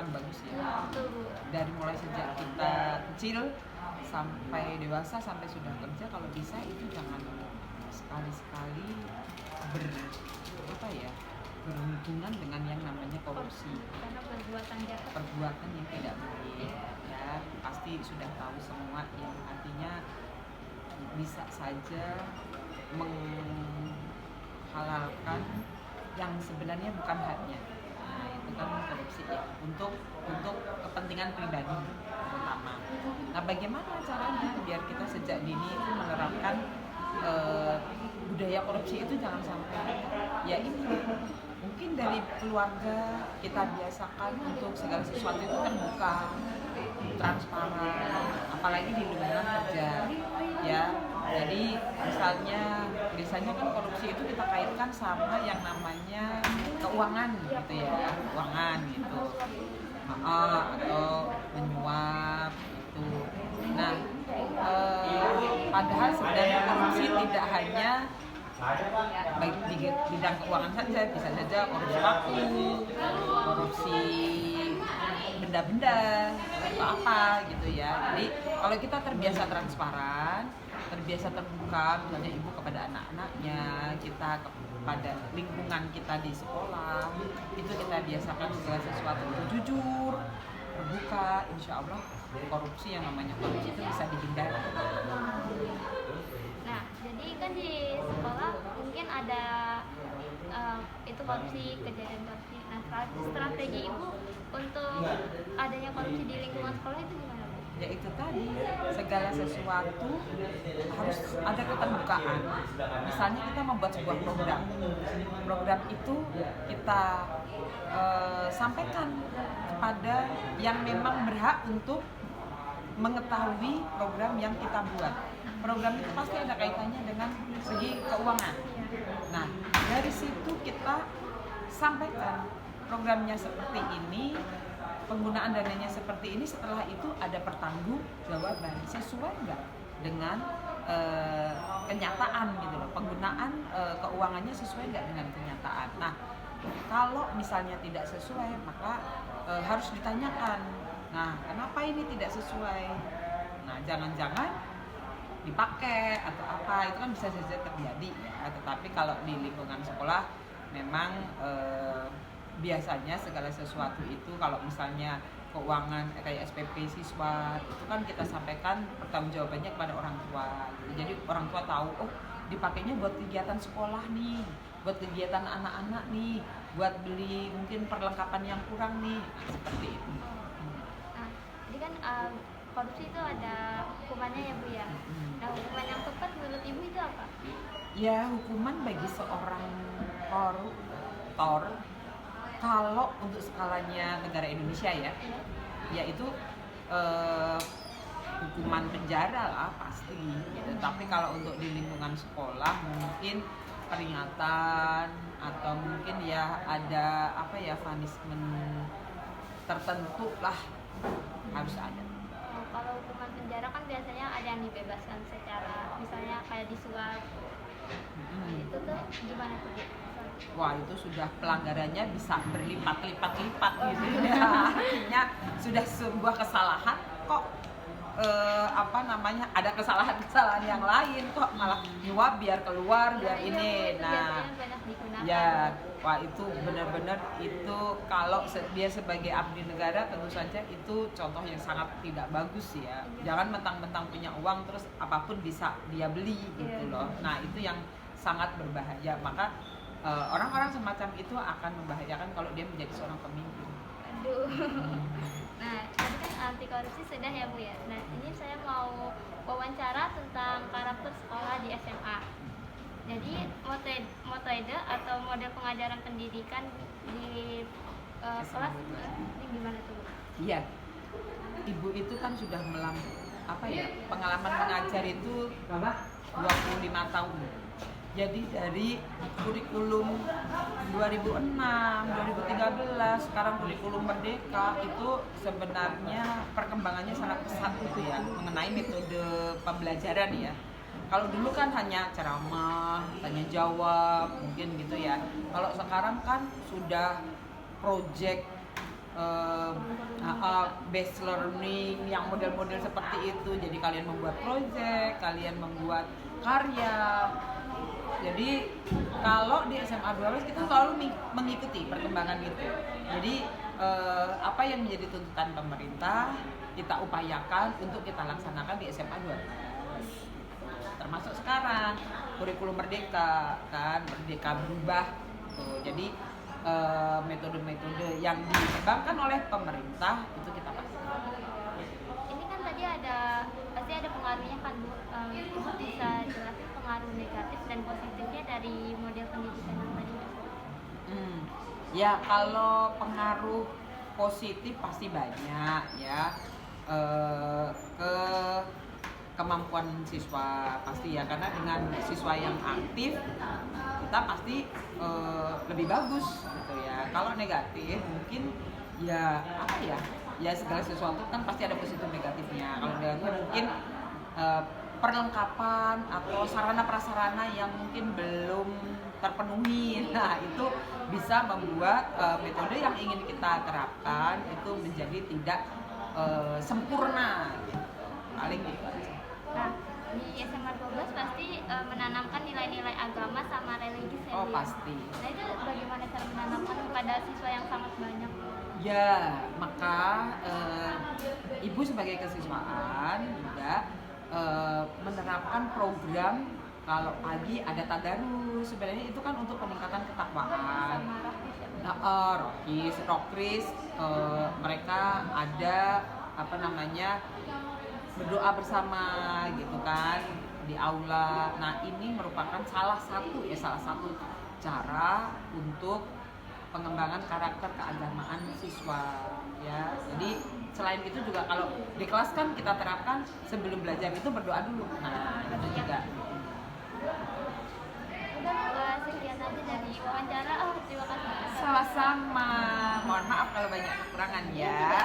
kurang bagus ya. Dari mulai sejak kita kecil sampai dewasa sampai sudah kerja, kalau bisa itu jangan sekali-sekali berhubungan dengan yang namanya korupsi. Karena perbuatan yang tidak baik ya, pasti sudah tahu semua, yang artinya bisa saja menghalalkan yang sebenarnya bukan haknya. Nah, itu kan korupsi ya, untuk kepentingan pribadi terutama. Nah, bagaimana caranya biar kita sejak dini itu menerapkan budaya korupsi itu jangan sampai, ya ini mungkin dari keluarga kita biasakan untuk segala sesuatu itu terbuka, transparan, apalagi di lingkungan kerja ya. Jadi biasanya kan korupsi itu kita kaitkan sama yang namanya keuangan gitu ya, keuangan gitu, atau menyuap itu. Nah, padahal sebenarnya korupsi tidak hanya baik di bidang keuangan saja, bisa saja korupsi waktu, korupsi benda-benda atau apa gitu ya. Jadi kalau kita terbiasa transparan, terbiasa terbuka, misalnya ibu kepada anak-anaknya, kita kepada lingkungan kita di sekolah, itu kita biasakan segala sesuatu itu jujur, terbuka, insya Allah korupsi, yang namanya korupsi itu bisa dihindari. Nah, jadi kan di sekolah mungkin ada itu korupsi, kejadian korupsi. Nah, strategi ibu untuk adanya korupsi di lingkungan sekolah itu gimana, Bu? Ya itu tadi, segala sesuatu harus ada keterbukaan. Misalnya kita membuat sebuah program itu kita sampaikan kepada yang memang berhak untuk mengetahui program yang kita buat. Program itu pasti ada kaitannya dengan segi keuangan. Nah, dari situ kita sampaikan programnya seperti ini, penggunaan dananya seperti ini, setelah itu ada pertanggungjawaban sesuai nggak dengan kenyataan gitu loh, penggunaan keuangannya sesuai nggak dengan kenyataan. Nah, kalau misalnya tidak sesuai, maka harus ditanyakan, nah kenapa ini tidak sesuai, nah jangan-jangan dipakai atau apa, itu kan bisa saja terjadi ya. Tetapi kalau di lingkungan sekolah memang biasanya segala sesuatu itu, kalau misalnya keuangan kayak SPP siswa, itu kan kita sampaikan pertanggungjawabannya kepada orang tua gitu. Jadi orang tua tahu, oh dipakainya buat kegiatan sekolah nih, buat kegiatan anak-anak nih, buat beli mungkin perlengkapan yang kurang nih, nah, seperti itu. Nah, jadi kan korupsi itu ada hukumannya ya, Bu ya. Nah, hukuman yang tepat menurut Ibu itu apa? Ya, hukuman bagi seorang koruptor, kalau untuk skalanya negara Indonesia ya, yaitu hukuman penjara lah pasti gitu. Tapi kalau untuk di lingkungan sekolah mungkin peringatan, atau mungkin ya ada punishment tertentu lah, harus ada. Kalau hukuman penjara kan biasanya ada yang dibebaskan secara, misalnya kayak disuap. Nah, itu tuh gimana tuh, Bu? Wah, itu sudah pelanggarannya bisa berlipat-lipat gitu ya. Artinya sudah sebuah kesalahan kok ada kesalahan yang lain kok malah nyuap biar keluar, biar ini. Nah, ya, wah itu benar-benar itu kalau dia sebagai abdi negara tentu saja itu contoh yang sangat tidak bagus ya. Jangan mentang-mentang punya uang terus apapun bisa dia beli gitu loh. Nah, itu yang sangat berbahaya. Maka orang-orang semacam itu akan membahayakan kalau dia menjadi seorang pemimpin. Aduh. Nah, tadi kan anti korupsi sudah ya, Bu ya. Nah, ini saya mau wawancara tentang karakter sekolah di SMA. Jadi metode atau model pengajaran pendidikan di kelas ini gimana tuh, Bu? Iya, Ibu itu kan sudah pengalaman mengajar itu 25 tahun. Jadi dari kurikulum 2006, 2013, sekarang kurikulum Merdeka itu sebenarnya perkembangannya sangat pesat gitu ya, mengenai metode pembelajaran ya. Kalau dulu kan hanya ceramah, tanya jawab, mungkin gitu ya. Kalau sekarang kan sudah project based learning yang model-model seperti itu. Jadi kalian membuat project, kalian membuat karya. Jadi kalau di SMA 12 kita selalu mengikuti perkembangan itu. Jadi apa yang menjadi tuntutan pemerintah kita upayakan untuk kita laksanakan di SMA 12. Termasuk sekarang kurikulum merdeka kan, merdeka berubah tuh. Jadi metode-metode yang dikembangkan oleh pemerintah itu kita pakai. Ini kan tadi pasti ada pengaruhnya kan Bu. Ibu bisa jelasin pengaruh negatif dan positifnya dari model pendidikan yang tadi? Ya kalau pengaruh positif pasti banyak ya, ke kemampuan siswa pasti ya, karena dengan siswa yang aktif kita pasti lebih bagus gitu ya. Kalau negatif mungkin ya apa ya, ya segala sesuatu kan pasti ada positif negatifnya. Kalau negatif mungkin perlengkapan atau sarana prasarana yang mungkin belum terpenuhi. Nah itu bisa membuat metode yang ingin kita terapkan itu menjadi tidak sempurna gitu. Paling gitu aja. Nah, di SMA 12 pasti menanamkan nilai-nilai agama sama religius ya, Oh Bu, ya? pasti. Nah, itu bagaimana cara menanamkan kepada siswa yang sangat banyak? Ya, maka ibu sebagai kesiswaan juga menerapkan program. Kalau pagi ada tadarus, sebenarnya itu kan untuk peningkatan ketakwaan. Sama rohis ya, Bu? Nah, rokris, mereka ada apa namanya berdoa bersama gitu kan di aula. Nah ini merupakan salah satu cara untuk pengembangan karakter keagamaan siswa ya. Jadi selain itu juga kalau di kelas kan kita terapkan sebelum belajar itu berdoa dulu. Nah itu juga. Udah, sekian aja dari wawancara. Terima kasih. Sama-sama. Mohon maaf kalau banyak kekurangan ya. Iya,